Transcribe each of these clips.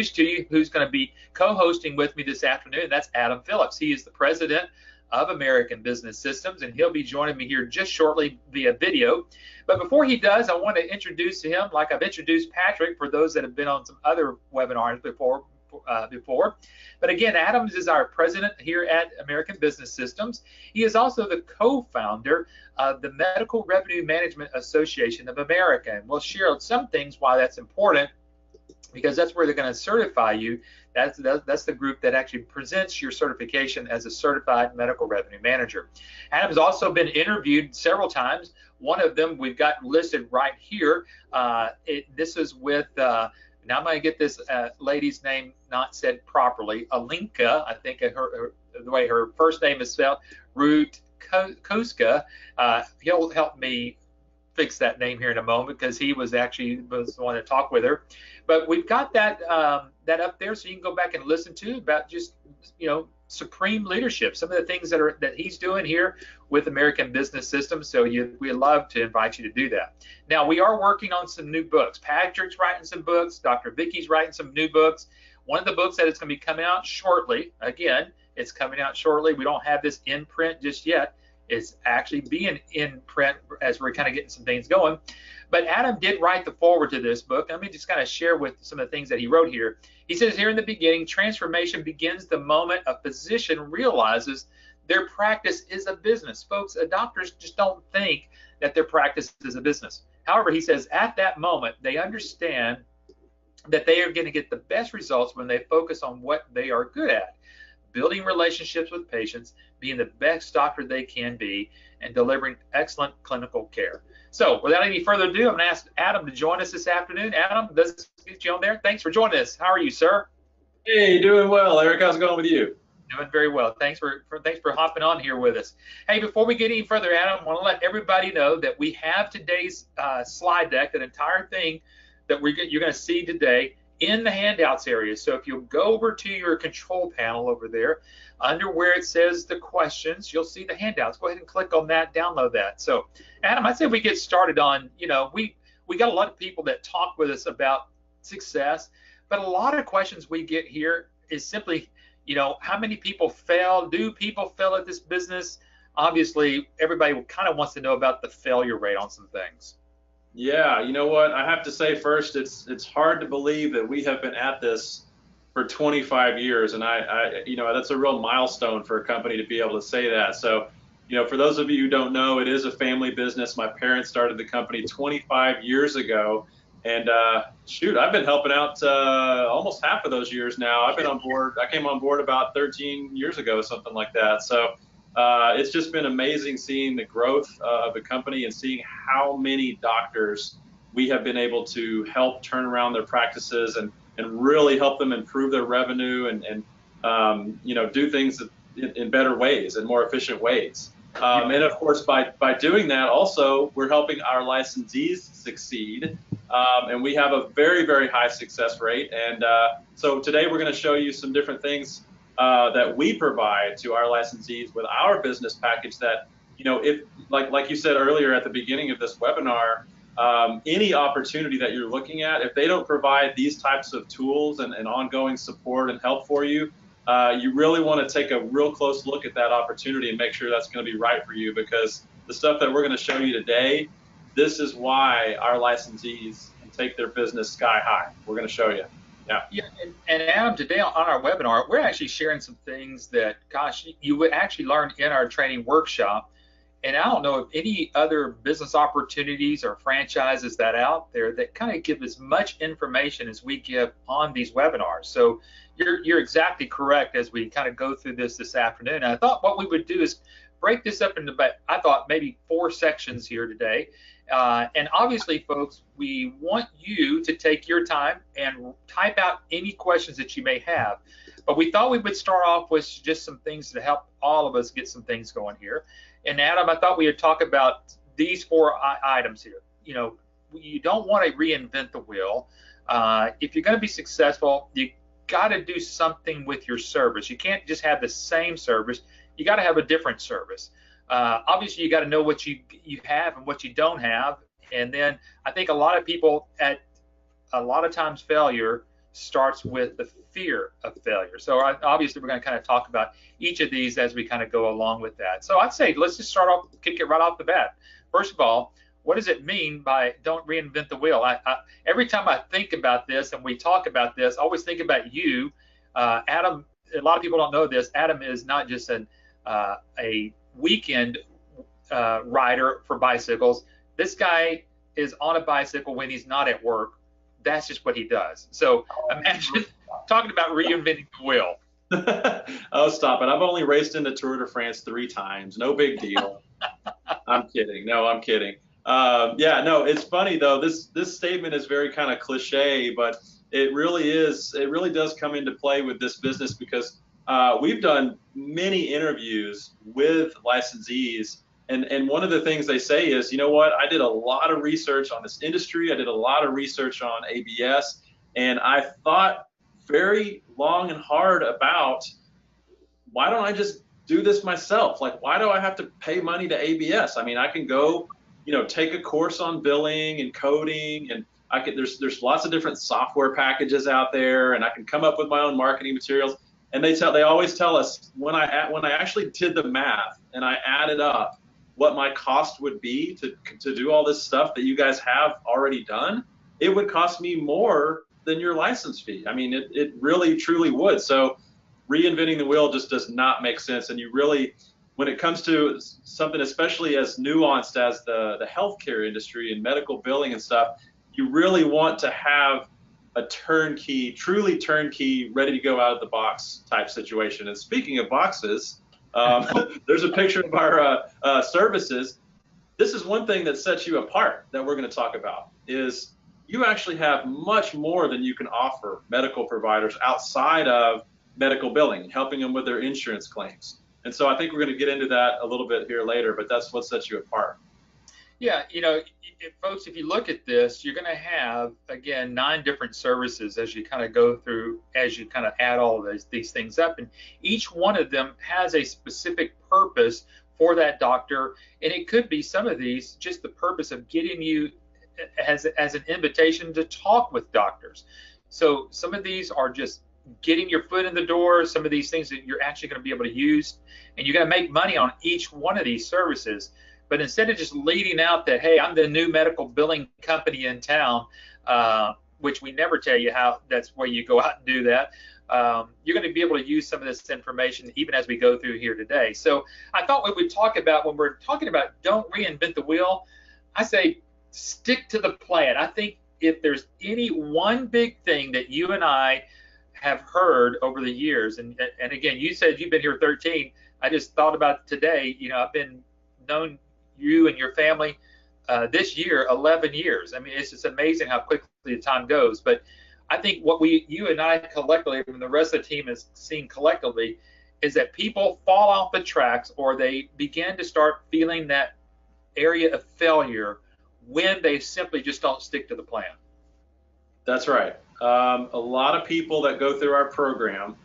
introduce to you who's going to be co-hosting with me this afternoon. That's Adam Phillips. He is the president of American Business Systems, and he'll be joining me here just shortly via video. But before he does, I want to introduce him like I've introduced Patrick for those that have been on some other webinars before. But again, Adams is our president here at American Business Systems. He is also the co-founder of the Medical Revenue Management Association of America. And we'll share some things why that's important, because that's where they're going to certify you. That's the group that actually presents your certification as a certified medical revenue manager. Adam's also been interviewed several times. One of them we've got listed right here. This is with, now I'm going to get this lady's name not said properly, Alinka, I think the way her first name is spelled, Ruth Kuska. He'll help me fix that name here in a moment, because he was the one to talk with her. But we've got that up there, so you can go back and listen to about just supreme leadership, some of the things that he's doing here with American Business Systems. So we'd love to invite you to do that. Now, we are working on some new books. Patrick's writing some books. Dr. Vicky's writing some new books. One of the books that is going to be coming out shortly. Again, it's coming out shortly. We don't have this in print just yet. It's actually being in print as we're kind of getting some things going. But Adam did write the foreword to this book. Let me just kind of share with some of the things that he wrote here. He says here in the beginning, transformation begins the moment a physician realizes their practice is a business. Folks, doctors just don't think that their practice is a business. However, he says at that moment, they understand that they are going to get the best results when they focus on what they are good at: building relationships with patients, being the best doctor they can be, and delivering excellent clinical care. So without any further ado, I'm going to ask Adam to join us this afternoon. Adam, does this get you on there? Thanks for joining us. How are you, sir? Hey, doing well, Eric. How's it going with you? Doing very well. Thanks for hopping on here with us. Hey, before we get any further, Adam, I want to let everybody know that we have today's slide deck, that entire thing that you're going to see today, in the handouts area. So if you'll go over to your control panel over there, under where it says the questions, you'll see the handouts. Go ahead and click on that, download that. So Adam, I'd say we get started on, we got a lot of people that talk with us about success, but a lot of questions we get here is simply, how many people fail? Do people fail at this business? Obviously, everybody kind of wants to know about the failure rate on some things. Yeah, you know what? I have to say first, it's hard to believe that we have been at this for 25 years, and I that's a real milestone for a company to be able to say that. So, for those of you who don't know, it is a family business. My parents started the company 25 years ago, and I've been helping out almost half of those years now. I've been on board. I came on board about 13 years ago, something like that. So. It's just been amazing seeing the growth of the company and seeing how many doctors we have been able to help turn around their practices and really help them improve their revenue and do things in better ways and more efficient ways. And of course, by doing that, also, we're helping our licensees succeed. And we have a very, very high success rate. And so today we're going to show you some different things that we provide to our licensees with our business package that, if like you said earlier at the beginning of this webinar, any opportunity that you're looking at, if they don't provide these types of tools and ongoing support and help for you, you really want to take a real close look at that opportunity and make sure that's going to be right for you, because the stuff that we're going to show you today, this is why our licensees can take their business sky high. We're going to show you. Yeah, and Adam, today on our webinar, we're actually sharing some things that, gosh, you would actually learn in our training workshop. And I don't know of any other business opportunities or franchises that out there that kind of give as much information as we give on these webinars. So you're exactly correct as we kind of go through this afternoon. And I thought what we would do is break this up into, I thought, maybe 4 sections here today. And obviously, folks, we want you to take your time and type out any questions that you may have. But we thought we would start off with just some things to help all of us get some things going here. And Adam, I thought we would talk about these 4 items here. You don't want to reinvent the wheel. If you're going to be successful, you got to do something with your service. You can't just have the same service. You got to have a different service. Obviously, you got to know what you have and what you don't have. And then I think a lot of people at a lot of times failure starts with the fear of failure. So obviously we're going to kind of talk about each of these as we kind of go along with that. So I'd say let's just start off, kick it right off the bat. First of all, what does it mean by don't reinvent the wheel? Every time I think about this and we talk about this, I always think about you, Adam. A lot of people don't know this. Adam is not just a weekend rider for bicycles. This guy is on a bicycle when he's not at work. That's just what he does. So imagine talking about reinventing the wheel. Oh, stop it. I've only raced in the Tour de France 3 times. No big deal. I'm kidding. No, I'm kidding. Yeah, no, it's funny though. This statement is very kind of cliche, but it really does come into play with this business because we've done many interviews with licensees. And one of the things they say is, you know what, I did a lot of research on this industry. I did a lot of research on ABS, and I thought very long and hard about why don't I just do this myself? Like, why do I have to pay money to ABS? I mean, I can go, take a course on billing and coding, and there's lots of different software packages out there, and I can come up with my own marketing materials. And they always tell us when I actually did the math and I added up what my cost would be to do all this stuff that you guys have already done, it would cost me more than your license fee. I mean, it really, truly would. So reinventing the wheel just does not make sense. And you really, when it comes to something especially as nuanced as the healthcare industry and medical billing and stuff, you really want to have a turnkey, truly turnkey, ready to go out of the box type situation. And speaking of boxes, there's a picture of our services. This is one thing that sets you apart that we're going to talk about is you actually have much more than you can offer medical providers outside of medical billing, helping them with their insurance claims. And so I think we're going to get into that a little bit here later, but that's what sets you apart. Yeah, folks, if you look at this, you're going to have, again, 9 different services as you kind of go through, as you kind of add all of these things up. And each one of them has a specific purpose for that doctor. And it could be some of these just the purpose of getting you as an invitation to talk with doctors. So some of these are just getting your foot in the door, some of these things that you're actually going to be able to use. And you're going to make money on each one of these services. But instead of just leading out that, hey, I'm the new medical billing company in town, which we never tell you how that's where you go out and do that, you're going to be able to use some of this information even as we go through here today. So I thought what we'd talk about when we're talking about don't reinvent the wheel, I say stick to the plan. I think if there's any one big thing that you and I have heard over the years, and again, you said you've been here 13. I just thought about today, I've been known you and your family this year 11 years. I mean, it's just amazing how quickly the time goes. But I think what you and I collectively, and the rest of the team has seen collectively, is that people fall off the tracks or they begin to start feeling that area of failure when they simply just don't stick to the plan. That's right. A lot of people that go through our program,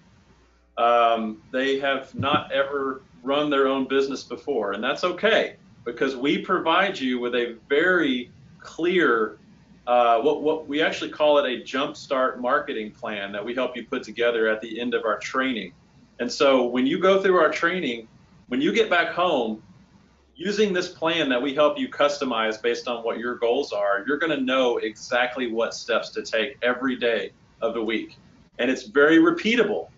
they have not ever run their own business before, and that's okay. Because we provide you with a very clear, what we actually call it a jumpstart marketing plan that we help you put together at the end of our training. And so when you go through our training, when you get back home, using this plan that we help you customize based on what your goals are, you're going to know exactly what steps to take every day of the week. And it's very repeatable.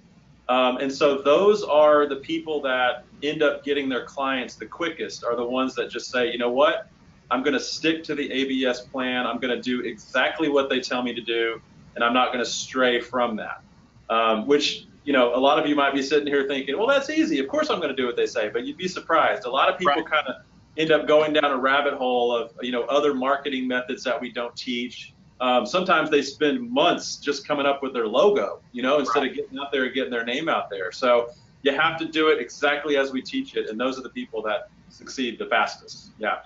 And so those are the people that end up getting their clients the quickest, are the ones that just say, you know what, I'm going to stick to the ABS plan. I'm going to do exactly what they tell me to do, and I'm not going to stray from that. Which, a lot of you might be sitting here thinking, well, that's easy. Of course I'm going to do what they say, but you'd be surprised. A lot of people kind of end up going down a rabbit hole of, other marketing methods that we don't teach. Sometimes they spend months just coming up with their logo, instead of getting out there and getting their name out there. So you have to do it exactly as we teach it, and those are the people that succeed the fastest. Yeah.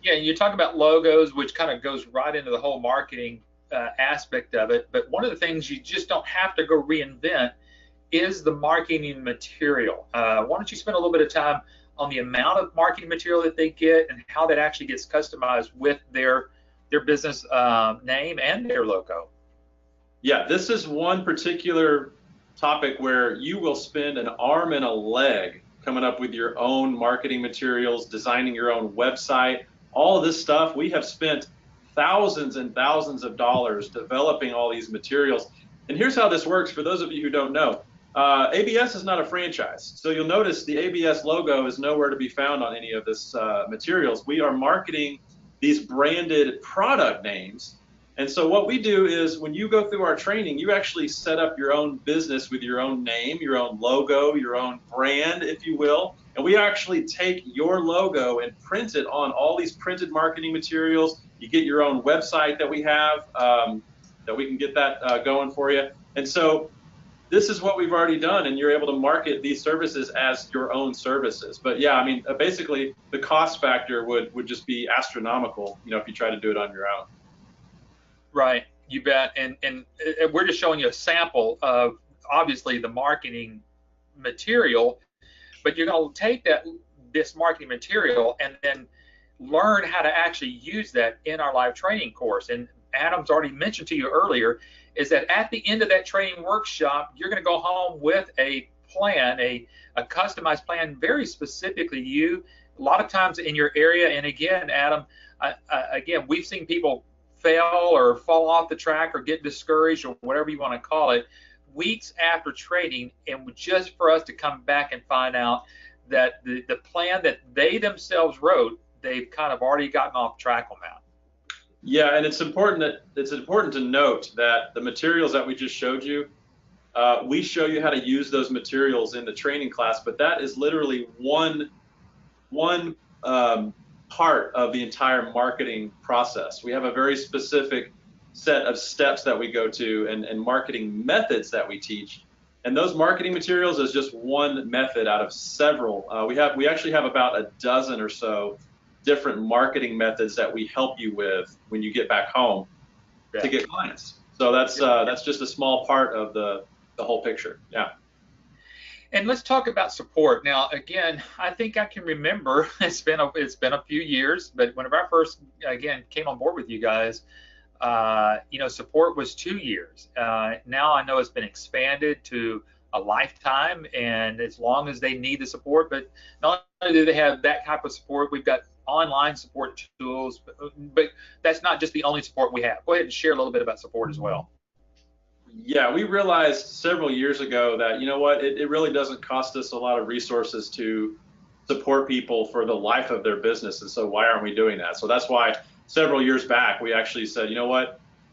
Yeah, you talk about logos, which kind of goes right into the whole marketing aspect of it. But one of the things you just don't have to go reinvent is the marketing material. Why don't you spend a little bit of time on the amount of marketing material that they get and how that actually gets customized with their business name and their logo? Yeah, this is one particular topic where you will spend an arm and a leg coming up with your own marketing materials, designing your own website, all of this stuff. We have spent thousands and thousands of dollars developing all these materials. And here's how this works for those of you who don't know. ABS is not a franchise. So you'll notice the ABS logo is nowhere to be found on any of this materials. We are marketing these branded product names. And so what we do is when you go through our training, you actually set up your own business with your own name, your own logo, your own brand, if you will. And we actually take your logo and print it on all these printed marketing materials. You get your own website that we have, that we can get that going for you. And so this is what we've already done, and you're able to market these services as your own services. But yeah, I mean, basically the cost factor would just be astronomical, if you try to do it on your own. Right, you bet. And we're just showing you a sample of obviously the marketing material, but you're going to take this marketing material and then learn how to actually use that in our live training course. And Adam's already mentioned to you earlier is that at the end of that training workshop, you're going to go home with a plan, a customized plan, very specifically you. A lot of times in your area, and again, Adam, again, we've seen people fail or fall off the track or get discouraged or whatever you want to call it weeks after training, and just for us to come back and find out that the plan that they themselves wrote, they've kind of already gotten off track on that. Yeah, and it's important to note that the materials that we just showed you, we show you how to use those materials in the training class, but that is literally one part of the entire marketing process. We have a very specific set of steps that we go to and marketing methods that we teach. And those marketing materials is just one method out of several. We actually have about a dozen or so different do methods that we help you with when you get back home to get clients. So that's just a small part of the whole picture. Yeah. And let's talk about support. Now, again, I think I can remember it's been a few years, but whenever I first came on board with you guys, support was 2 years. Now I know it's been expanded to a lifetime, and as long as they need the support. But not only do they have that type of support, we've got online support tools, but that's not just the only support we have. Go ahead and share a little bit about support as well. Yeah, we realized several years ago that, it really doesn't cost us a lot of resources to support people for the life of their business. And so why aren't we doing that? So that's why several years back, we actually said,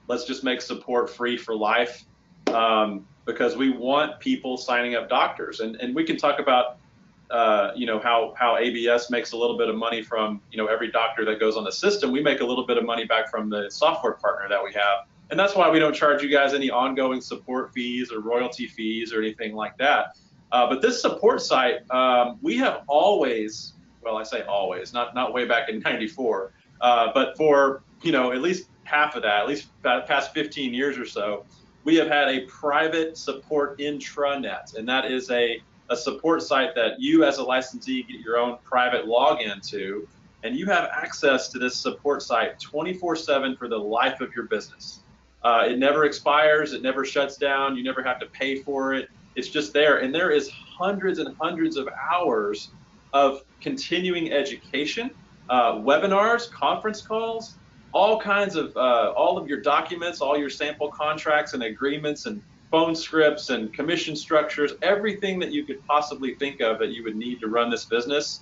let's just make support free for life, because we want people signing up doctors. And we can talk about, how ABS makes a little bit of money from, every doctor that goes on the system. We make a little bit of money back from the software partner that we have. And that's why we don't charge you guys any ongoing support fees or royalty fees or anything like that. But this support site, we have always, well, I say always, not way back in '94, but for, at least half of that, at least past 15 years or so, we have had a private support intranet. And that is a support site that you as a licensee get your own private login to, and you have access to this support site 24/7 for the life of your business. It never expires, it never shuts down, you never have to pay for it. It's just there, and there is hundreds and hundreds of hours of continuing education, webinars, conference calls, all kinds of, all of your documents, all your sample contracts and agreements and phone scripts and commission structures, everything that you could possibly think of that you would need to run this business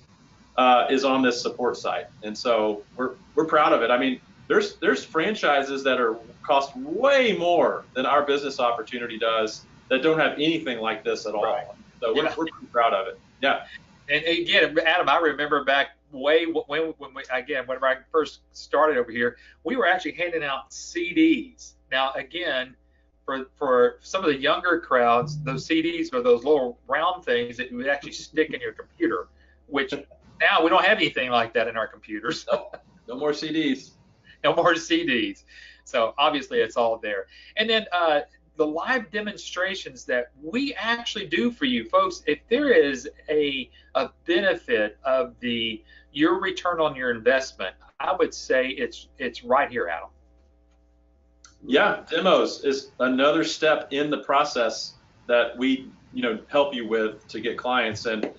is on this support site. And so we're proud of it. I mean, there's franchises that cost way more than our business opportunity does that don't have anything like this at all. Right. So we're pretty proud of it. Yeah. And again, Adam, I remember back whenever I first started over here, we were actually handing out CDs. Now, again, for some of the younger crowds, those CDs are those little round things that you would actually stick in your computer, which now we don't have anything like that in our computers. No more CDs. No more CDs. So obviously it's all there. And then the live demonstrations that we actually do for you folks, if there is a benefit of your return on your investment, I would say it's right here, Adam. Yeah, demos is another step in the process that we, help you with to get clients. And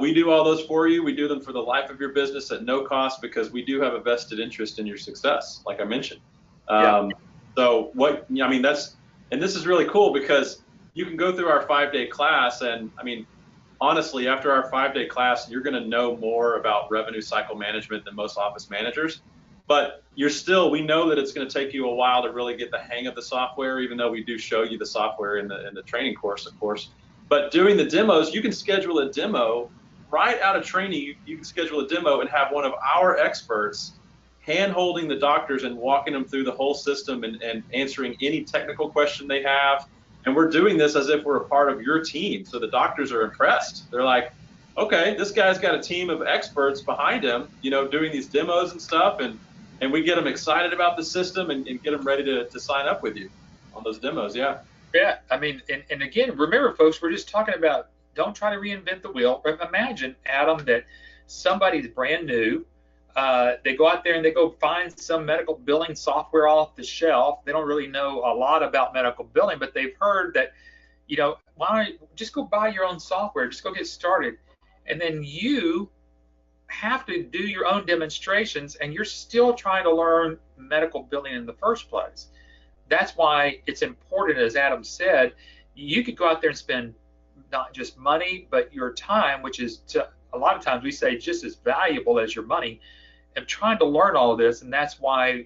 we do all those for you. We do them for the life of your business at no cost because we do have a vested interest in your success, like I mentioned. Yeah. So and this is really cool because you can go through our 5-day class, and honestly, after our 5-day class, you're going to know more about revenue cycle management than most office managers. But we know that it's going to take you a while to really get the hang of the software, even though we do show you the software in the training course, of course. But doing the demos, you can schedule a demo right out of training. You can schedule a demo and have one of our experts hand-holding the doctors and walking them through the whole system and answering any technical question they have. And we're doing this as if we're a part of your team. So the doctors are impressed. They're like, okay, this guy's got a team of experts behind him, doing these demos and stuff. And we get them excited about the system and get them ready to sign up with you on those demos. Yeah. Yeah. And again, remember, folks, we're just talking about don't try to reinvent the wheel. But imagine, Adam, that somebody's brand new. They go out there and they go find some medical billing software off the shelf. They don't really know a lot about medical billing, but they've heard that, why don't you just go buy your own software, just go get started. And then you have to do your own demonstrations, and you're still trying to learn medical billing in the first place. That's why it's important, as Adam said, you could go out there and spend not just money, but your time, which is a lot of times we say just as valuable as your money, and trying to learn all of this. And that's why,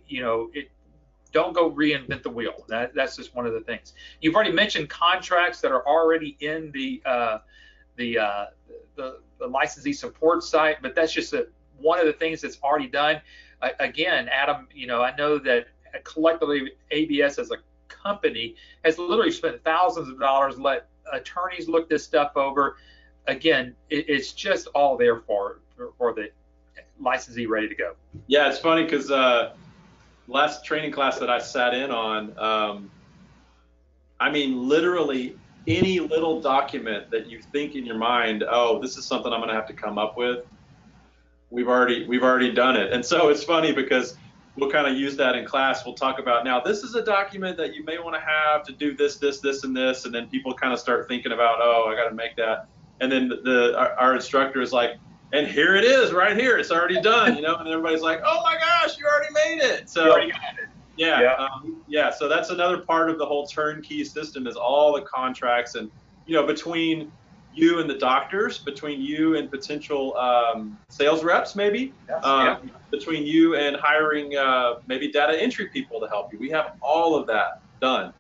don't go reinvent the wheel. That's just one of the things. You've already mentioned contracts that are already in the licensee support site, but that's just one of the things that's already done. Again, Adam, I know that collectively ABS as a company has literally spent thousands of dollars, let attorneys look this stuff over. Again, it's just all there for the licensee ready to go. Yeah, it's funny because last training class that I sat in on, literally any little document that you think in your mind, oh, this is something I'm going to have to come up with, we've already done it. And so it's funny because we'll kind of use that in class. We'll talk about, now this is a document that you may want to have to do this, and this, and then people kind of start thinking about, oh, I got to make that. And then our instructor is like, and here it is right here. It's already done, and everybody's like, oh my gosh, you already made it. So you already got it. Yeah. So that's another part of the whole turnkey system is all the contracts and, between you and the doctors, between you and potential sales reps, maybe, between you and hiring maybe data entry people to help you. We have all of that done.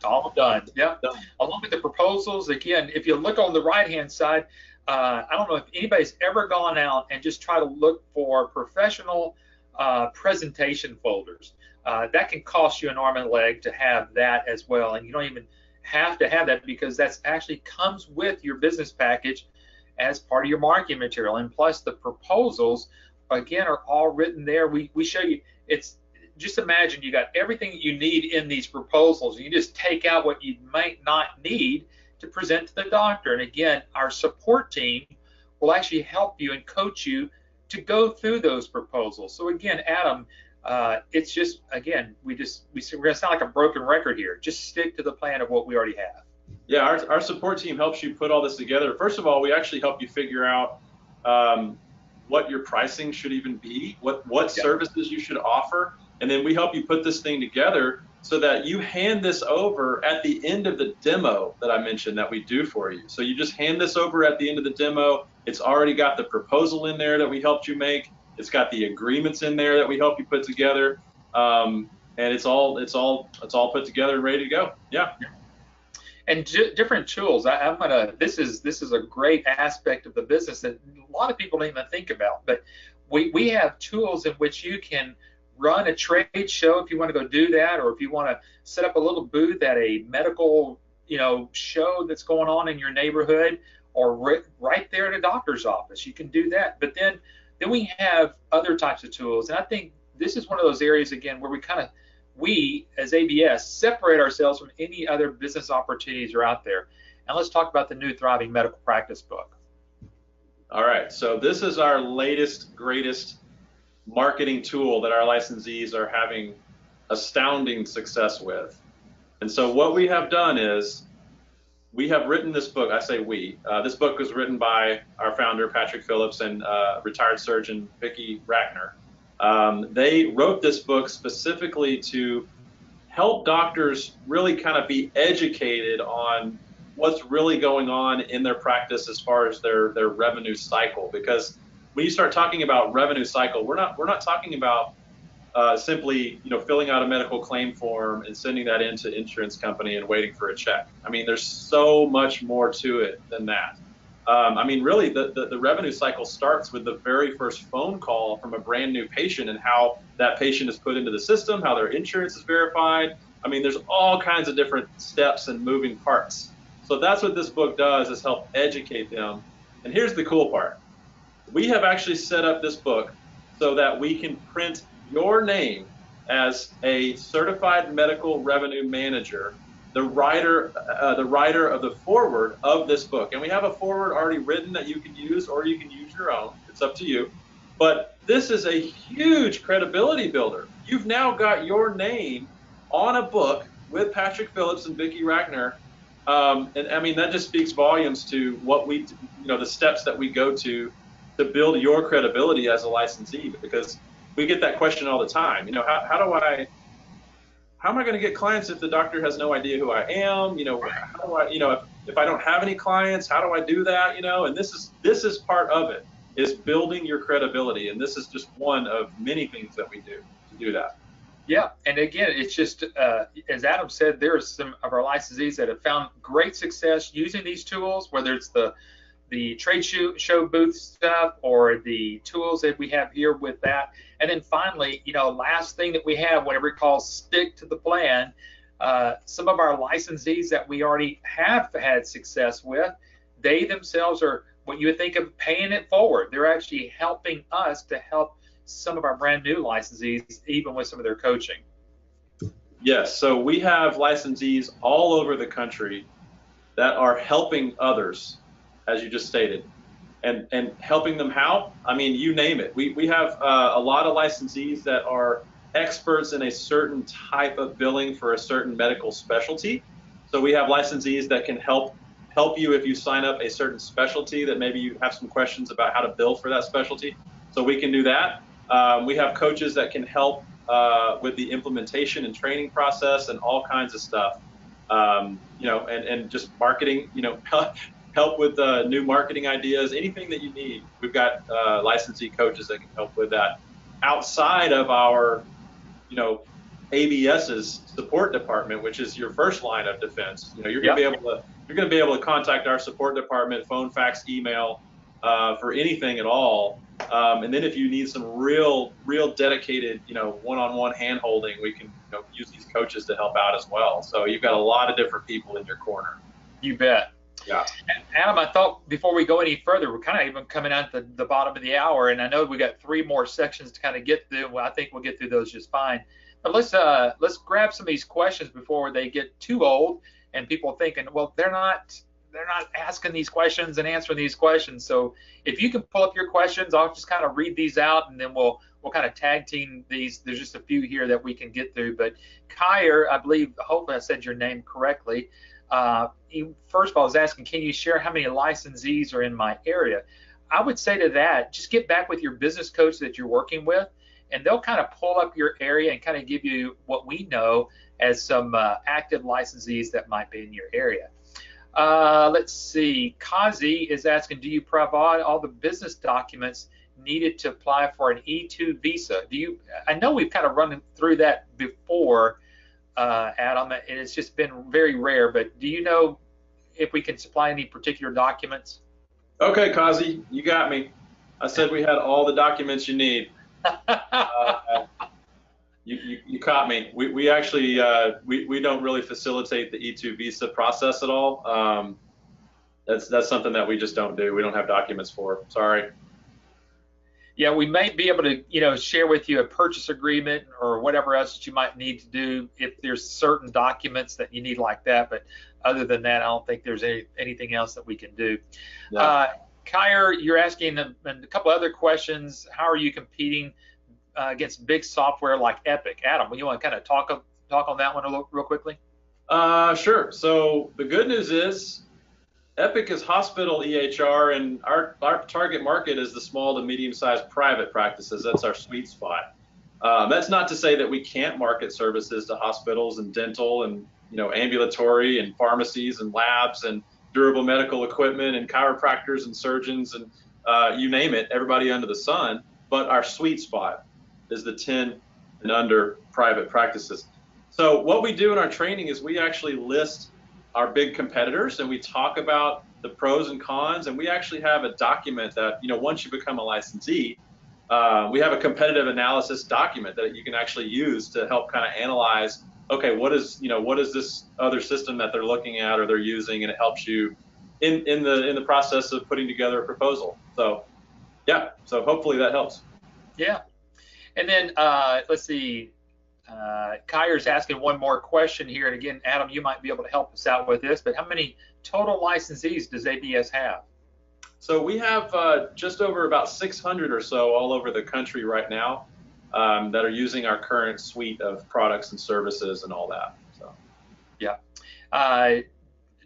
All done. Yeah. Done. Along with the proposals, again, if you look on the right-hand side, I don't know if anybody's ever gone out and just try to look for professional presentation folders. That can cost you an arm and a leg to have that as well. And you don't even have to have that because that's actually comes with your business package as part of your marketing material. And plus the proposals, again, are all written there. We show you, it's just imagine you got everything you need in these proposals. You just take out what you might not need to present to the doctor. And again, our support team will actually help you and coach you to go through those proposals. So again, Adam, it's just, again, we're going to sound like a broken record here. Just stick to the plan of what we already have. Yeah, our support team helps you put all this together. First of all, we actually help you figure out what your pricing should even be, what services you should offer. And then we help you put this thing together so that you hand this over at the end of the demo that I mentioned that we do for you. So you just hand this over at the end of the demo. It's already got the proposal in there that we helped you make. It's got the agreements in there that we help you put together. And it's all put together and ready to go. Yeah. And different tools. This is a great aspect of the business that a lot of people don't even think about. But we have tools in which you can run a trade show if you want to go do that, or if you want to set up a little booth at a medical show that's going on in your neighborhood, or right there at a doctor's office. You can do that. But then we have other types of tools, and I think this is one of those areas again where we as ABS separate ourselves from any other business opportunities are out there. And let's talk about the new Thriving Medical Practice book. All right, so this is our latest, greatest marketing tool that our licensees are having astounding success with. And so what we have done is we have written this book. I say we. This book was written by our founder, Patrick Phillips, and retired surgeon, Vicki Rackner. They wrote this book specifically to help doctors really kind of be educated on what's really going on in their practice as far as their revenue cycle. Because when you start talking about revenue cycle, we're not talking about simply, filling out a medical claim form and sending that into insurance company and waiting for a check. I mean, there's so much more to it than that. Really, the revenue cycle starts with the very first phone call from a brand new patient and how that patient is put into the system, how their insurance is verified. I mean, there's all kinds of different steps and moving parts. So that's what this book does, is help educate them. And here's the cool part. We have actually set up this book so that we can print your name as a certified medical revenue manager, the writer of the foreword of this book. And we have a foreword already written that you can use, or you can use your own. It's up to you. But this is a huge credibility builder. You've now got your name on a book with Patrick Phillips and Vicki Rackner. And I mean, that just speaks volumes to what we, the steps that we go to build your credibility as a licensee, because we get that question all the time. How am I going to get clients if the doctor has no idea who I am? How do I, if I don't have any clients, how do I do that? And this is part of it, is building your credibility. And this is just one of many things that we do to do that. Yeah, and again, it's just, as Adam said, there are some of our licensees that have found great success using these tools, whether it's the trade show booth stuff or the tools that we have here with that. And then finally, last thing that we have, whatever it calls stick to the plan, some of our licensees that we already have had success with, they themselves are what you would think of paying it forward. They're actually helping us to help some of our brand new licensees, even with some of their coaching. Yes, so we have licensees all over the country that are helping others, as you just stated. And helping them how? I mean, you name it. We have a lot of licensees that are experts in a certain type of billing for a certain medical specialty. So we have licensees that can help you if you sign up a certain specialty that maybe you have some questions about how to bill for that specialty. So we can do that. We have coaches that can help with the implementation and training process and all kinds of stuff. And just marketing, help with new marketing ideas, anything that you need. We've got licensee coaches that can help with that. Outside of our, ABS's support department, which is your first line of defense. You're going to be able to contact our support department, phone, fax, email, for anything at all. And then if you need some real dedicated, one-on-one hand-holding, we can use these coaches to help out as well. So you've got a lot of different people in your corner. You bet. Yeah. And Adam, I thought before we go any further, we're kind of even coming out the bottom of the hour, and I know we got 3 more sections to kind of get through. Well, I think we'll get through those just fine. But let's grab some of these questions before they get too old and people thinking, well, they're not asking these questions and answering these questions. So if you can pull up your questions, I'll just kind of read these out, and then we'll kind of tag team these. There's just a few here that we can get through. But Kyer, I believe, hopefully I said your name correctly. He first of all is asking, can you share how many licensees are in my area? I would say to that, just get back with your business coach that you're working with, and they'll kind of pull up your area and kind of give you what we know as some active licensees that might be in your area. Let's see. Kazi is asking, do you provide all the business documents needed to apply for an E2 visa? I know we've kind of run through that before, Adam, and it's just been very rare, but do you know if we can supply any particular documents? Okay, Kazi, you got me. I said we had all the documents you need. You caught me. We actually we don't really facilitate the E2 visa process at all. That's something that we just don't do. We don't have documents for. Sorry. Yeah, we might be able to, share with you a purchase agreement or whatever else that you might need to do if there's certain documents that you need like that. But other than that, I don't think there's anything else that we can do. Yeah. Kyer, you're asking a couple other questions. How are you competing against big software like Epic? Adam, you want to kind of talk on that one real quickly? Sure. So the good news is Epic is hospital EHR, and our target market is the small to medium-sized private practices. That's our sweet spot. That's not to say that we can't market services to hospitals and dental and ambulatory and pharmacies and labs and durable medical equipment and chiropractors and surgeons and you name it, everybody under the sun. But our sweet spot is the 10 and under private practices. So what we do in our training is we actually list our big competitors and we talk about the pros and cons, and we actually have a document that, once you become a licensee, we have a competitive analysis document that you can actually use to help kind of analyze, okay, what is this other system that they're looking at or they're using, and it helps you in the process of putting together a proposal. So yeah, so hopefully that helps. Yeah. And then let's see, Kyer's asking one more question here, and again, Adam, you might be able to help us out with this, but how many total licensees does ABS have? So we have just over about 600 or so all over the country right now that are using our current suite of products and services and all that. So yeah.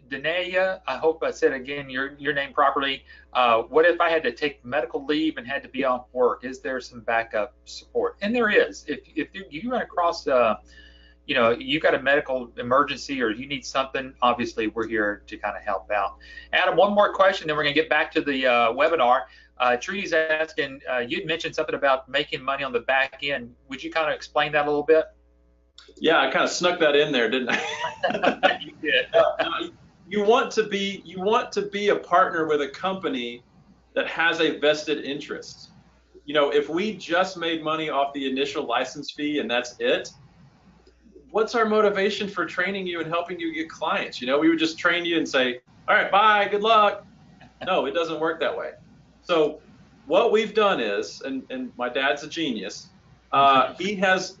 Danae, I hope I said again your name properly. What if I had to take medical leave and had to be off work? Is there some backup support? And there is. If you run across, you got a medical emergency or you need something, obviously we're here to kind of help out. Adam, one more question, then we're going to get back to the webinar. Tree's asking, you'd mentioned something about making money on the back end. Would you kind of explain that a little bit? Yeah, I kind of snuck that in there, didn't I? You did. You want to be a partner with a company that has a vested interest. If we just made money off the initial license fee and that's it, what's our motivation for training you and helping you get clients? We would just train you and say, all right, bye, good luck. No, it doesn't work that way. So what we've done is, and my dad's a genius, he has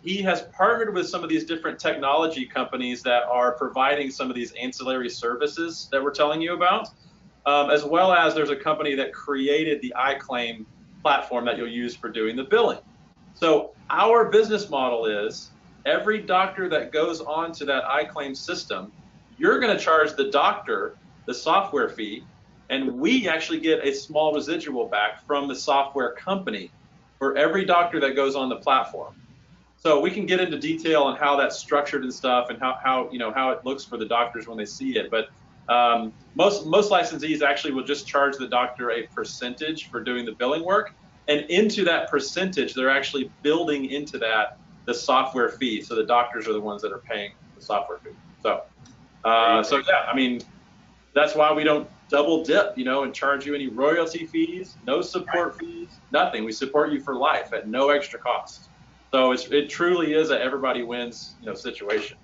partnered with some of these different technology companies that are providing some of these ancillary services that we're telling you about, as well as there's a company that created the iClaim platform that you'll use for doing the billing. So our business model is every doctor that goes onto that iClaim system, you're going to charge the doctor the software fee, and we actually get a small residual back from the software company for every doctor that goes on the platform. So we can get into detail on how that's structured and stuff, and how it looks for the doctors when they see it. But most licensees actually will just charge the doctor a percentage for doing the billing work, and into that percentage, they're actually building into that the software fee. So the doctors are the ones that are paying the software fee. So yeah, I mean, that's why we don't double dip, and charge you any royalty fees, no support fees, nothing. We support you for life at no extra cost. So it truly is a everybody wins, situation.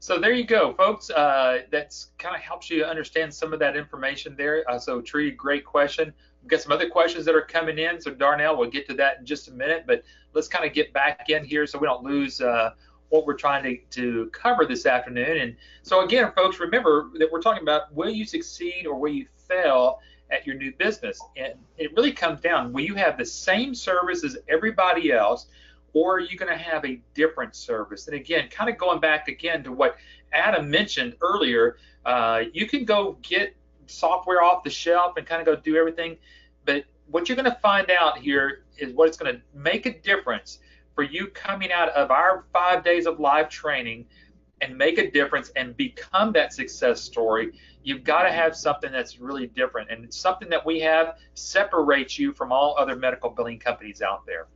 So there you go, folks. That's kind of helps you understand some of that information there. So Tree, great question. We've got some other questions that are coming in. So Darnell, we'll get to that in just a minute, but let's kind of get back in here so we don't lose what we're trying to cover this afternoon. And so again, folks, remember that we're talking about will you succeed or will you fail at your new business? And it really comes down, will you have the same service as everybody else, or are you going to have a different service? And again, kind of going back again to what Adam mentioned earlier, you can go get software off the shelf and kind of go do everything, but what you're going to find out here is what it's going to make a difference for you coming out of our 5 days of live training and make a difference and become that success story. You've got to have something that's really different, and it's something that we have separates you from all other medical billing companies out there.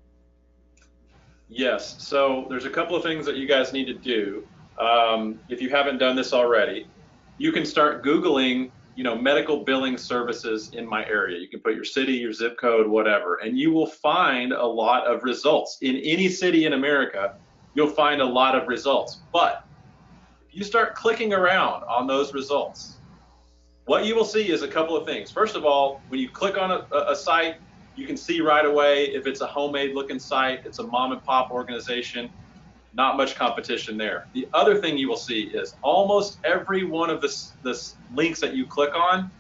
Yes, so there's a couple of things that you guys need to do. If you haven't done this already, you can start Googling medical billing services in my area. You can put your city, your zip code, whatever, and you will find a lot of results. In any city in America, you'll find a lot of results. But if you start clicking around on those results, what you will see is a couple of things. First of all, when you click on a site, you can see right away if it's a homemade looking site, it's a mom and pop organization, not much competition there. The other thing you will see is almost every one of the links that you click on,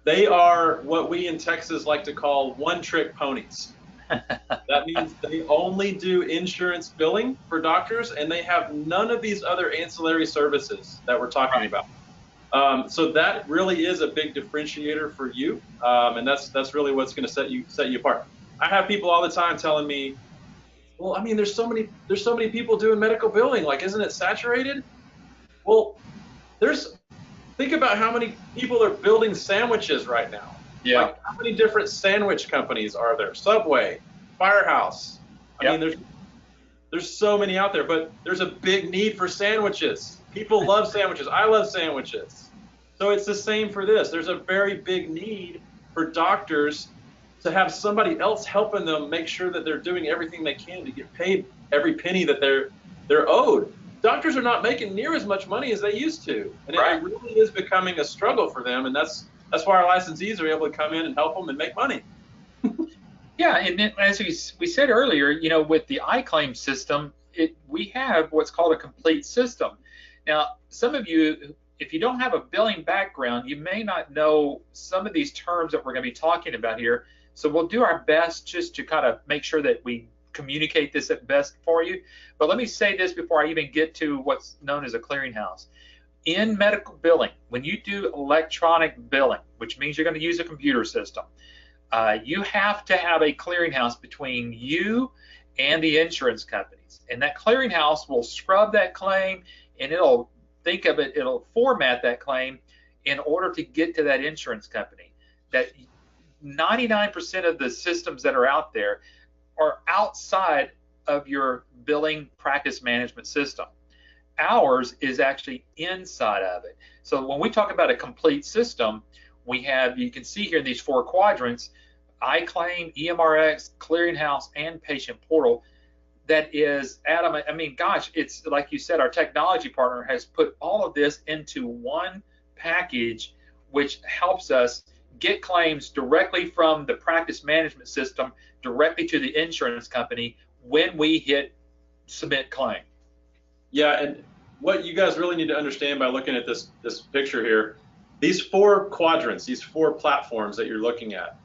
they are what we in Texas like to call one-trick ponies. That means they only do insurance billing for doctors, and they have none of these other ancillary services that we're talking about. So that really is a big differentiator for you, and that's really what's going to set you apart. I have people all the time telling me, well, I mean, there's so many people doing medical billing. Like, isn't it saturated? Well, think about how many people are building sandwiches right now. Yeah. Like, how many different sandwich companies are there? Subway, Firehouse. I mean, there's so many out there, but there's a big need for sandwiches. People love sandwiches. I love sandwiches. So it's the same for this. There's a very big need for doctors to have somebody else helping them make sure that they're doing everything they can to get paid every penny that they're owed. Doctors are not making near as much money as they used to, and it really is becoming a struggle for them. And that's why our licensees are able to come in and help them and make money. Yeah, and then, as we said earlier, with the iClaim system, we have what's called a complete system. Now, some of you, if you don't have a billing background, you may not know some of these terms that we're going to be talking about here. So we'll do our best just to kind of make sure that we communicate this at best for you. But let me say this before I even get to what's known as a clearinghouse. In medical billing, when you do electronic billing, which means you're going to use a computer system, you have to have a clearinghouse between you and the insurance companies. And that clearinghouse will scrub that claim, and it'll format that claim in order to get to that insurance company. That 99% of the systems that are out there are outside of your billing practice management system. Ours is actually inside of it. So when we talk about a complete system, we have, you can see here in these 4 quadrants, iClaim, EMRX, Clearinghouse, and Patient Portal. That is, Adam, I mean, gosh, it's like you said, our technology partner has put all of this into one package, which helps us get claims directly from the practice management system directly to the insurance company when we hit submit claim. Yeah, and what you guys really need to understand by looking at this picture here, these 4 quadrants, these 4 platforms that you're looking at,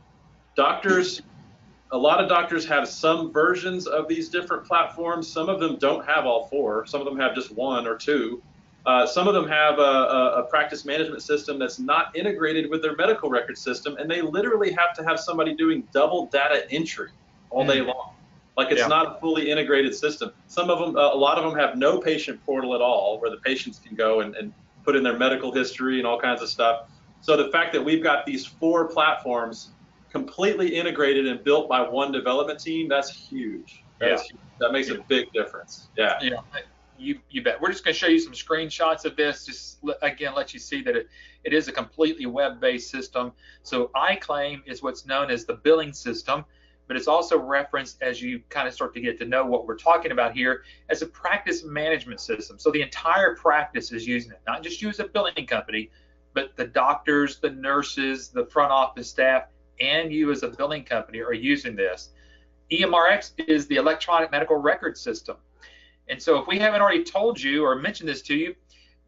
a lot of doctors have some versions of these different platforms. Some of them don't have all 4. Some of them have just 1 or 2. Some of them have a practice management system that's not integrated with their medical record system, and they literally have to have somebody doing double data entry all day long. Like, it's not a fully integrated system. Some of them, a lot of them have no patient portal at all, where the patients can go and put in their medical history and all kinds of stuff. So the fact that we've got these 4 platforms completely integrated and built by one development team, that's huge. That makes a big difference. Yeah. You bet. We're just going to show you some screenshots of this, just again let you see that it is a completely web-based system. So iClaim is what's known as the billing system, but it's also referenced, as you kind of start to get to know what we're talking about here, as a practice management system. So the entire practice is using it, not just you as a billing company, but the doctors, the nurses, the front office staff, and you as a billing company are using this. EMRX is the electronic medical record system. And so if we haven't already told you or mentioned this to you,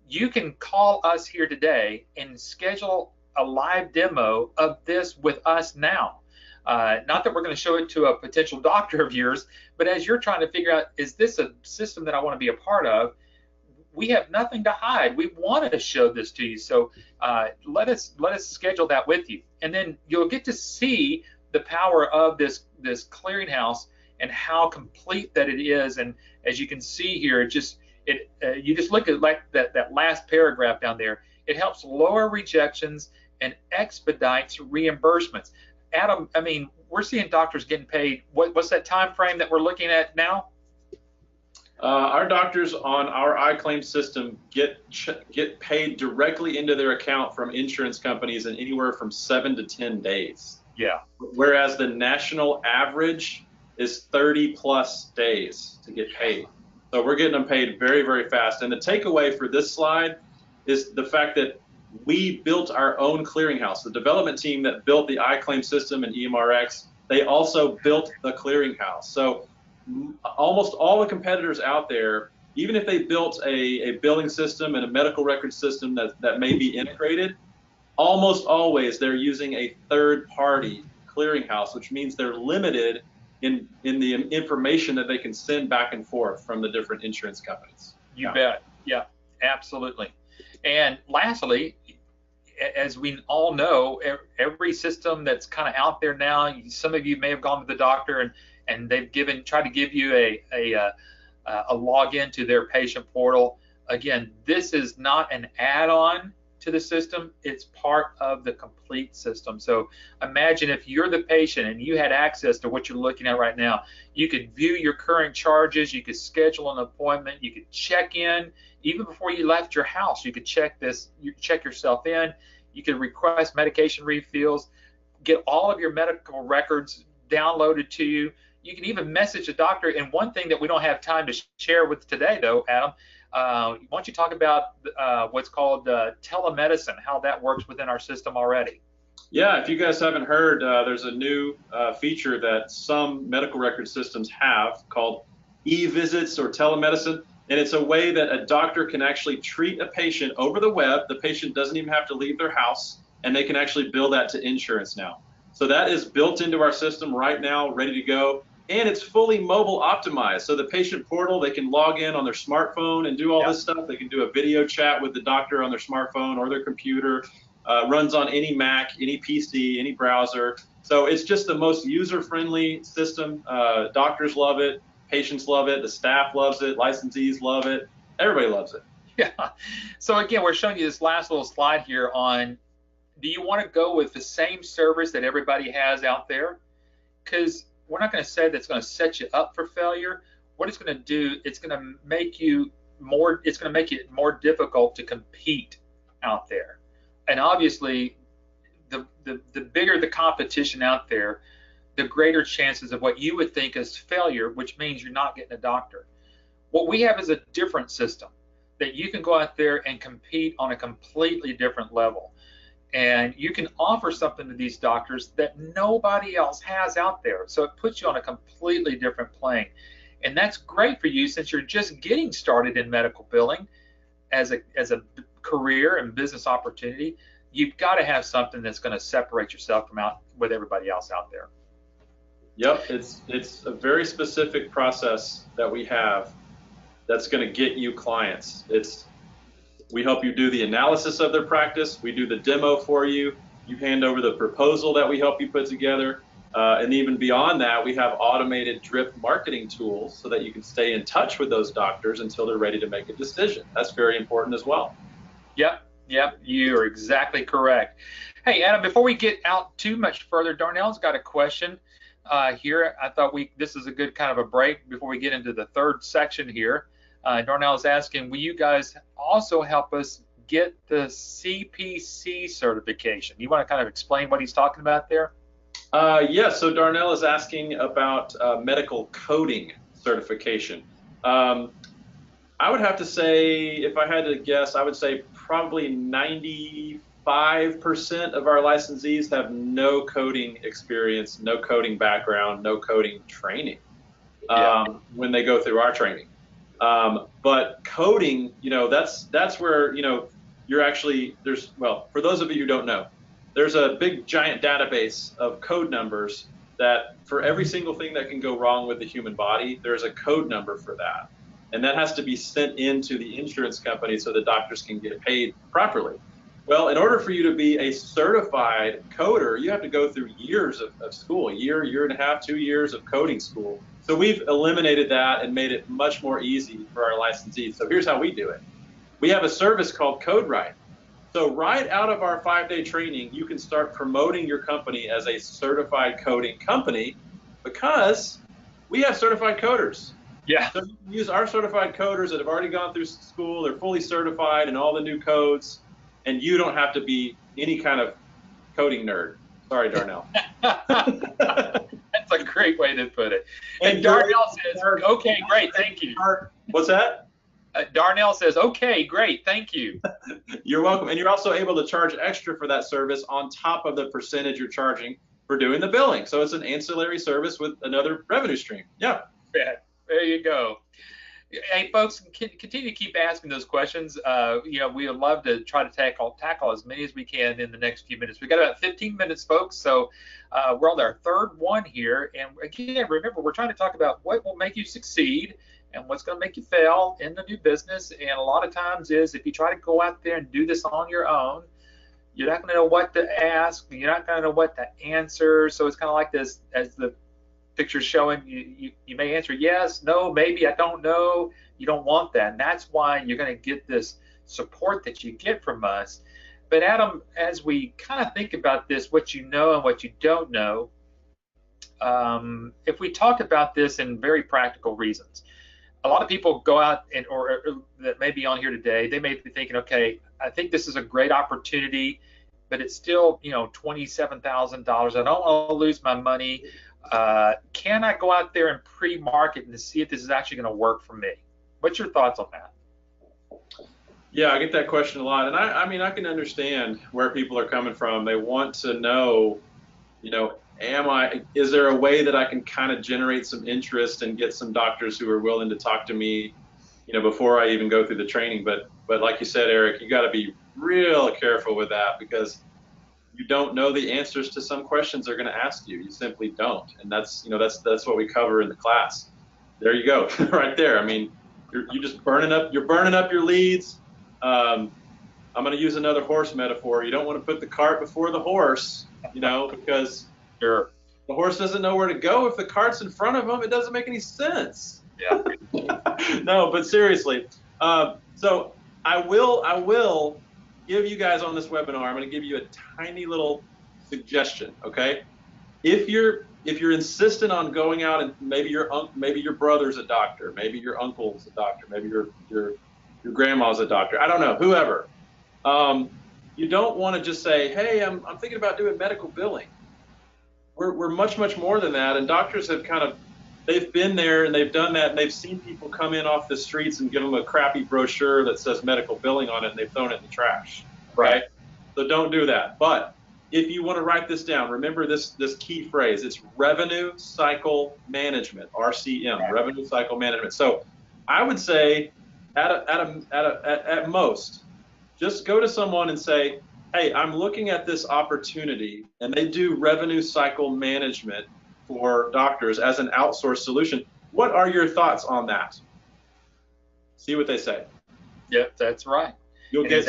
you can call us here today and schedule a live demo of this with us now. Not that we're going to show it to a potential doctor of yours, but as you're trying to figure out, is this a system that I want to be a part of? We have nothing to hide. We want to show this to you. So let us schedule that with you. And then you'll get to see the power of this clearinghouse and how complete that it is. And as you can see here, you just look at like that last paragraph down there. It helps lower rejections and expedites reimbursements. Adam, I mean, we're seeing doctors getting paid. What's that time frame that we're looking at now? Our doctors on our iClaim system get paid directly into their account from insurance companies in anywhere from 7 to 10 days. Yeah. Whereas the national average is 30 plus days to get paid. So we're getting them paid very, very fast. And the takeaway for this slide is the fact that we built our own clearinghouse. The development team that built the iClaim system and EMRX, they also built the clearinghouse. So almost all the competitors out there, even if they built a billing system and a medical record system that may be integrated, almost always they're using a third-party clearinghouse, which means they're limited in the information that they can send back and forth from the different insurance companies. You bet. Yeah, absolutely. And lastly, as we all know, every system that's kind of out there now, some of you may have gone to the doctor and they've tried to give you a login to their patient portal. Again, this is not an add-on to the system, it's part of the complete system. So imagine if you're the patient and you had access to what you're looking at right now. You could view your current charges, you could schedule an appointment, you could check in even before you left your house. You could check this, you could check yourself in, you could request medication refills, get all of your medical records downloaded to you. You can even message a doctor. And one thing that we don't have time to share with today, though, Adam, why don't you talk about what's called telemedicine, how that works within our system already? Yeah, if you guys haven't heard, there's a new feature that some medical record systems have called e-visits or telemedicine. And it's a way that a doctor can actually treat a patient over the web. The patient doesn't even have to leave their house, and they can actually bill that to insurance now. So that is built into our system right now, ready to go. And it's fully mobile optimized. So the patient portal, they can log in on their smartphone and do all this stuff. They can do a video chat with the doctor on their smartphone or their computer. Runs on any Mac, any PC, any browser. So it's just the most user-friendly system. Doctors love it. Patients love it. The staff loves it. Licensees love it. Everybody loves it. Yeah. So again, we're showing you this last little slide here on, do you want to go with the same service that everybody has out there? Because we're not going to say that's going to set you up for failure. What it's going to do, it's going to make you more, it's going to make it more difficult to compete out there. And obviously, the bigger the competition out there, the greater chances of what you would think is failure, which means you're not getting a doctor. What we have is a different system that you can go out there and compete on a completely different level. And you can offer something to these doctors that nobody else has out there. So it puts you on a completely different plane. And that's great for you since you're just getting started in medical billing as a career and business opportunity. You've got to have something that's going to separate yourself from out with everybody else out there. Yep, it's a very specific process that we have that's going to get you clients. We help you do the analysis of their practice. We do the demo for you. You hand over the proposal that we help you put together. And even beyond that, we have automated drip marketing tools so that you can stay in touch with those doctors until they're ready to make a decision. That's very important as well. Yep, you're exactly correct. Hey, Adam, before we get out too much further, Darnell's got a question here. I thought this is a good kind of a break before we get into the third section here. Darnell is asking, will you guys also help us get the CPC certification? You want to kind of explain what he's talking about there? Yes, so Darnell is asking about medical coding certification. I would have to say, if I had to guess, I would say probably 95% of our licensees have no coding experience, no coding background, no coding training when they go through our training. But coding, that's where, you're actually, for those of you who don't know, there's a big giant database of code numbers that for every single thing that can go wrong with the human body, there's a code number for that. And that has to be sent into the insurance company so the doctors can get paid properly. Well, in order for you to be a certified coder, you have to go through years of school, year and a half, 2 years of coding school. So we've eliminated that and made it much more easy for our licensees. So here's how we do it. We have a service called CodeWrite. So right out of our 5-day training, you can start promoting your company as a certified coding company because we have certified coders. Yeah. So you can use our certified coders that have already gone through school. They're fully certified in all the new codes, and you don't have to be any kind of coding nerd. Sorry, Darnell. That's a great way to put it. And Darnell says, okay, great, thank you. What's that? Darnell says, okay, great, thank you. You're welcome. And you're also able to charge extra for that service on top of the percentage you're charging for doing the billing. So it's an ancillary service with another revenue stream. Yeah. There you go. Hey, folks, continue to keep asking those questions. We would love to try to tackle as many as we can in the next few minutes. We've got about 15 minutes, folks, so we're on our third one here. And again, remember, we're trying to talk about what will make you succeed and what's going to make you fail in the new business. And a lot of times is if you try to go out there and do this on your own, you're not going to know what to ask. You're not going to know what to answer. So it's kind of like this, as the pictures showing, you may answer yes, no, maybe, I don't know. You don't want that, and that's why you're going to get this support that you get from us. But Adam, as we kind of think about this, what you know and what you don't know, if we talk about this in very practical reasons, a lot of people go out or that may be on here today, they may be thinking, okay, I think this is a great opportunity, but it's still, $27,000. I don't want to lose my money. Can I go out there and pre-market and see if this is actually going to work for me? What's your thoughts on that? Yeah, I get that question a lot, and I mean, I can understand where people are coming from. They want to know, is there a way that I can kind of generate some interest and get some doctors who are willing to talk to me, before I even go through the training? But like you said, Eric, you got to be real careful with that, because you don't know the answers to some questions they're going to ask you. You simply don't, and that's what we cover in the class. There you go, right there. I mean, you're just burning up your leads. I'm going to use another horse metaphor. You don't want to put the cart before the horse, because Sure. The horse doesn't know where to go if the cart's in front of him. It doesn't make any sense. Yeah. No, but seriously. So I will give you guys on this webinar, I'm going to give you a tiny little suggestion, okay? If you're insistent on going out, and maybe your brother's a doctor, maybe your uncle's a doctor, maybe your grandma's a doctor, I don't know, whoever. You don't want to just say, hey, I'm thinking about doing medical billing. We're much more than that, and doctors have they've been there and they've done that, and they've seen people come in off the streets and give them a crappy brochure that says medical billing on it, and they've thrown it in the trash. Right? So don't do that. But if you want to write this down, remember this key phrase. It's revenue cycle management, RCM, right. Revenue cycle management. So I would say at most, just go to someone and say, hey, I'm looking at this opportunity, and they do revenue cycle management for doctors as an outsourced solution. What are your thoughts on that? See what they say. Yep, that's right. You'll get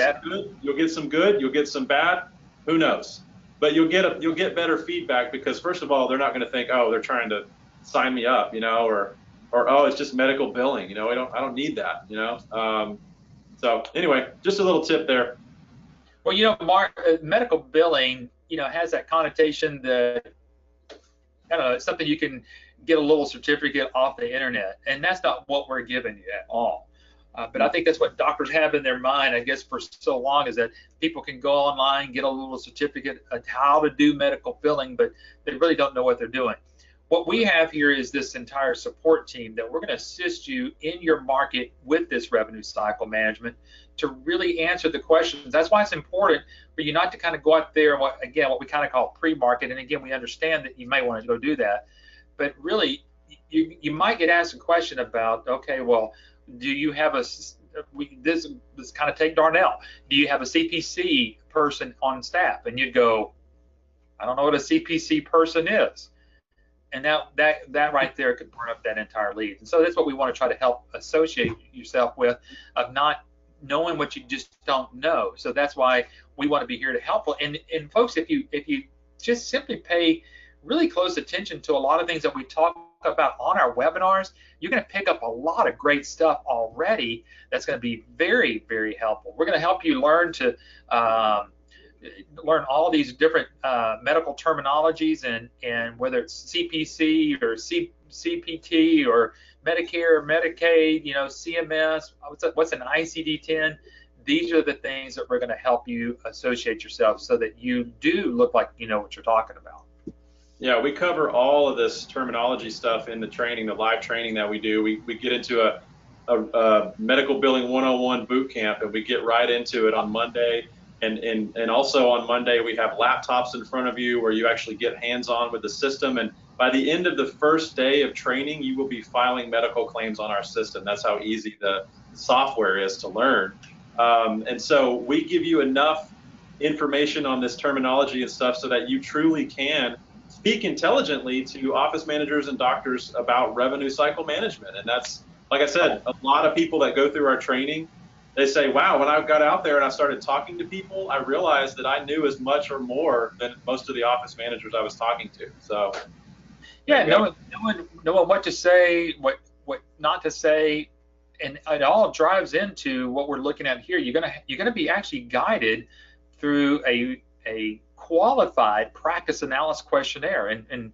some good, you'll get some bad, who knows? But you'll get better feedback, because first of all, they're not going to think, oh, they're trying to sign me up, or oh, it's just medical billing, I don't need that, So anyway, just a little tip there. Well, Mark, medical billing, has that connotation that, I don't know, it's something you can get a little certificate off the internet, and that's not what we're giving you at all. But I think that's what doctors have in their mind, I guess, for so long, is that people can go online, get a little certificate of how to do medical billing, but they really don't know what they're doing. What we have here is this entire support team that we're going to assist you in your market with this revenue cycle management to really answer the questions. That's why it's important for you not to kind of go out there and what we kind of call pre-market. And again, we understand that you may want to go do that, but really you might get asked a question about, okay, well, do you have this kind of take Darnell. Do you have a CPC person on staff? And you'd go, I don't know what a CPC person is. And that right there could burn up that entire lead. And so that's what we want to try to help associate yourself with, of not knowing what you just don't know. So that's why we want to be here to help. And folks, if you just simply pay really close attention to a lot of things that we talk about on our webinars, you're going to pick up a lot of great stuff already that's going to be very, very helpful. We're going to help you learn to learn all these different medical terminologies, and whether it's CPC or CPT or Medicare or Medicaid, CMS, what's an ICD-10. These are the things that we're going to help you associate yourself so that you do look like you know what you're talking about. Yeah, we cover all of this terminology stuff in the training, the live training that we do. We get into a medical billing 101 boot camp, and we get right into it on Monday. And also on Monday, we have laptops in front of you where you actually get hands-on with the system. And by the end of the first day of training, you will be filing medical claims on our system. That's how easy the software is to learn. And so we give you enough information on this terminology and stuff so that you truly can speak intelligently to office managers and doctors about revenue cycle management. And that's, like I said, a lot of people that go through our training, they say, wow, when I got out there and I started talking to people, I realized that I knew as much or more than most of the office managers I was talking to. So yeah, knowing what to say, what not to say, and it all drives into what we're looking at here. You're gonna be actually guided through a qualified practice analysis questionnaire, and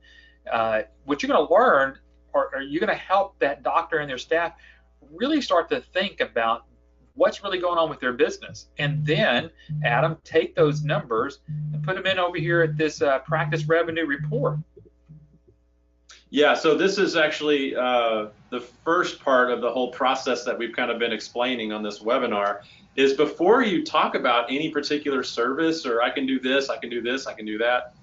what you're going to learn, or you're going to help that doctor and their staff really start to think about what's really going on with their business, and then Adam, take those numbers and put them in over here at this practice revenue report. Yeah, so this is actually the first part of the whole process that we've kind of been explaining on this webinar. Is before you talk about any particular service, or I can do this, I can do this, I can do that,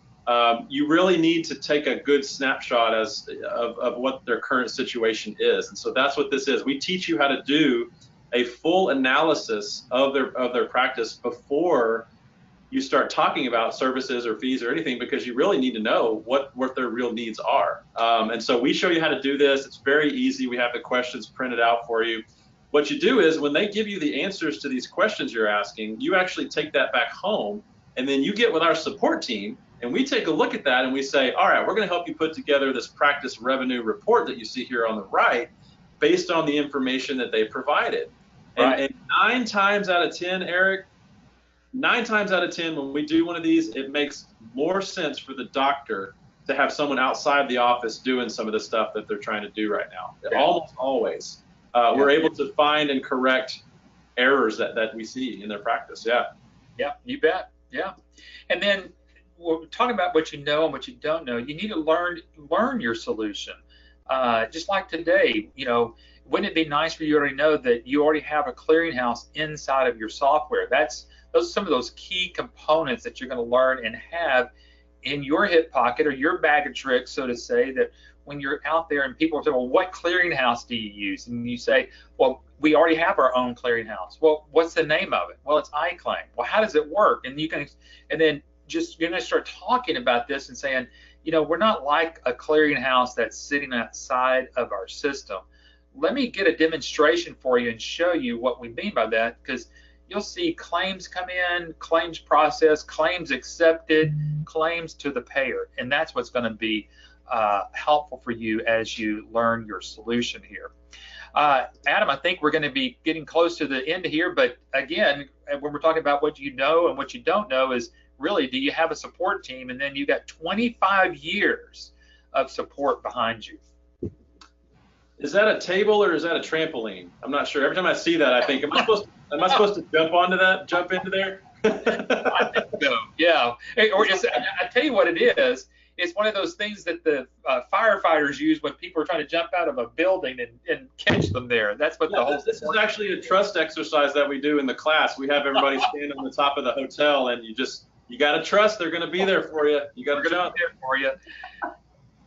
you really need to take a good snapshot of what their current situation is. And so that's what this is. We teach you how to do a full analysis of their practice before you start talking about services or fees or anything, because you really need to know what their real needs are. And so we show you how to do this. It's very easy. We have the questions printed out for you. What you do is when they give you the answers to these questions you're asking, you actually take that back home, and then you get with our support team, and we take a look at that and we say, all right, we're going to help you put together this practice revenue report that you see here on the right based on the information that they provided. Right. And 9 times out of 10, Eric, 9 times out of 10, when we do one of these, it makes more sense for the doctor to have someone outside the office doing some of the stuff that they're trying to do right now. Yeah. Almost always. We're able to find and correct errors that we see in their practice. Yeah. Yeah, you bet. Yeah. And then we're talking about what you know and what you don't know. You need to learn your solution. Just like today, wouldn't it be nice for you to already know that you already have a clearinghouse inside of your software? Those some of those key components that you're going to learn and have in your hip pocket, or your bag of tricks, so to say, that when you're out there and people say, well, what clearinghouse do you use? And you say, well, we already have our own clearinghouse. Well, what's the name of it? Well, it's iClaim. Well, how does it work? And then just you're going to start talking about this and saying, we're not like a clearinghouse that's sitting outside of our system. Let me get a demonstration for you and show you what we mean by that, because you'll see claims come in, claims processed, claims accepted, claims to the payer, and that's what's going to be helpful for you as you learn your solution here. Adam, I think we're going to be getting close to the end here, but again, when we're talking about what you know and what you don't know, is really, do you have a support team? And then you got 25 years of support behind you. Is that a table or is that a trampoline? I'm not sure. Every time I see that, I think, am I supposed to jump into there? I think so. Yeah. Or I tell you what it is. It's one of those things that the firefighters use when people are trying to jump out of a building and catch them there. That's what the whole. This is actually a trust exercise that we do in the class. We have everybody stand on the top of the hotel, and you got to trust they're going to be there for you. You got to jump there for you.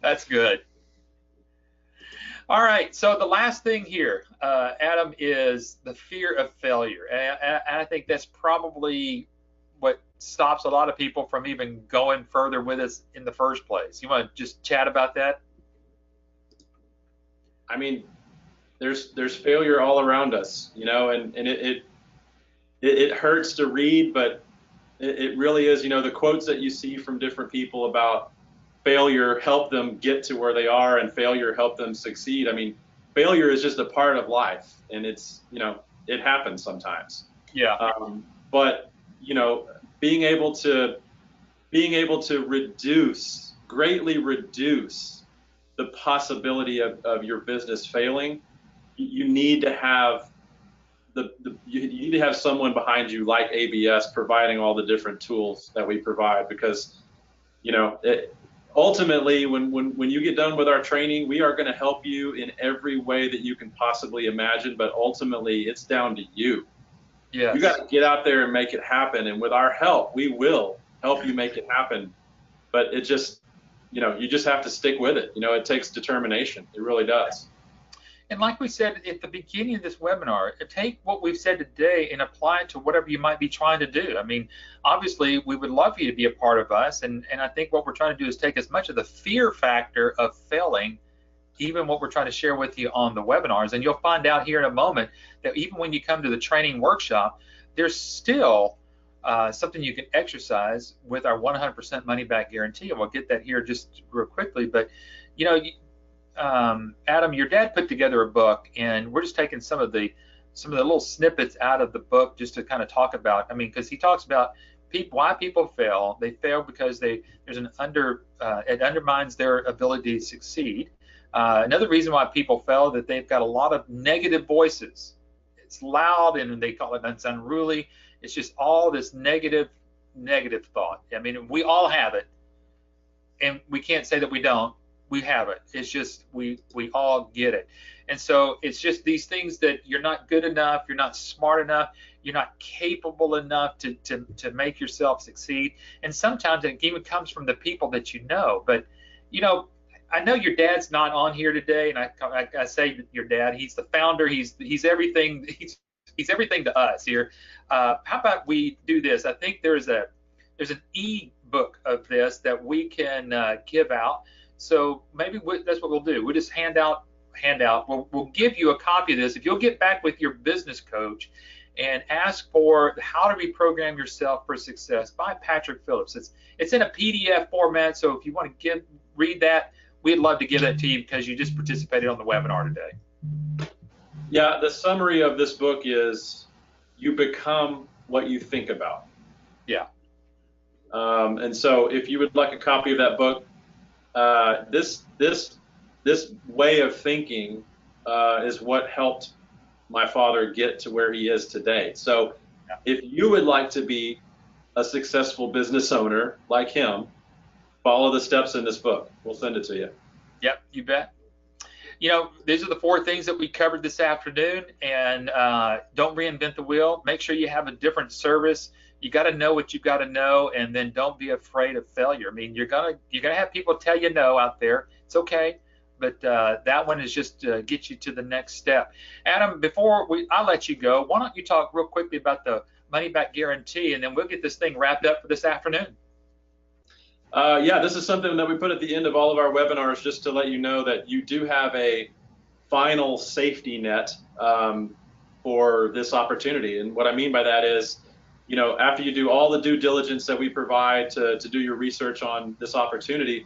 That's good. All right, so the last thing here, Adam, is the fear of failure. And I think that's probably what stops a lot of people from even going further with us in the first place. You want to just chat about that? I mean, there's failure all around us, and it hurts to read, but it really is, the quotes that you see from different people about failure help them get to where they are, and failure help them succeed. I mean, failure is just a part of life, and it's, it happens sometimes. Yeah. But being able to greatly reduce the possibility of your business failing, you need to have you need to have someone behind you like ABS providing all the different tools that we provide, because ultimately, when you get done with our training, we are going to help you in every way that you can possibly imagine, but ultimately it's down to you. Yes. You got to get out there and make it happen, and with our help, we will help you make it happen. But you just have to stick with it. It takes determination. It really does. And like we said at the beginning of this webinar, take what we've said today and apply it to whatever you might be trying to do. I mean, obviously, we would love for you to be a part of us. And I think what we're trying to do is take as much of the fear factor of failing, even what we're trying to share with you on the webinars. And you'll find out here in a moment that even when you come to the training workshop, there's still something you can exercise with our 100% money back guarantee. And we'll get that here just real quickly. But, Adam, your dad put together a book, and we're just taking some of the little snippets out of the book just to kind of talk about. I mean, because he talks about why people fail. They fail because it undermines their ability to succeed. Another reason why people fail is that they've got a lot of negative voices. It's loud, and they call it unruly. It's just all this negative thought. I mean, we all have it, and we can't say that we don't. We have it. It's just we all get it. And so it's just these things that you're not good enough, you're not smart enough, you're not capable enough to make yourself succeed. And sometimes it even comes from the people that you know. But, I know your dad's not on here today, and I say your dad, he's the founder, he's everything, he's everything to us here. How about we do this? I think there's an e-book of this that we can give out. So maybe that's what we'll do. We'll just hand out. We'll give you a copy of this. If you'll get back with your business coach and ask for How to Reprogram Yourself for Success by Patrick Phillips. It's in a PDF format, so if you want to read that, we'd love to give that to you because you just participated on the webinar today. Yeah, the summary of this book is you become what you think about. Yeah. And so if you would like a copy of that book, this way of thinking is what helped my father get to where he is today. So if you would like to be a successful business owner like him, follow the steps in this book. We'll send it to you. Yep, you bet. These are the 4 things that we covered this afternoon, and don't reinvent the wheel. Make sure you have a different service. You got to know what you got to know, and then don't be afraid of failure. I mean, you're gonna have people tell you no out there. It's okay, but that one is just to get you to the next step. Adam, before I let you go, why don't you talk real quickly about the money back guarantee, and then we'll get this thing wrapped up for this afternoon. Yeah, this is something that we put at the end of all of our webinars just to let you know that you do have a final safety net for this opportunity. And what I mean by that is, after you do all the due diligence that we provide to do your research on this opportunity,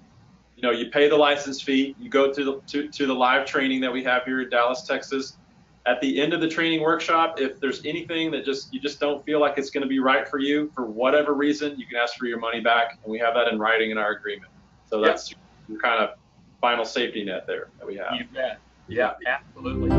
you pay the license fee, you go to the live training that we have here in Dallas, Texas. At the end of the training workshop, if there's anything that you just don't feel like it's going to be right for you for whatever reason, you can ask for your money back, and we have that in writing in our agreement. So that's your kind of final safety net there that we have. You bet. Yeah, absolutely.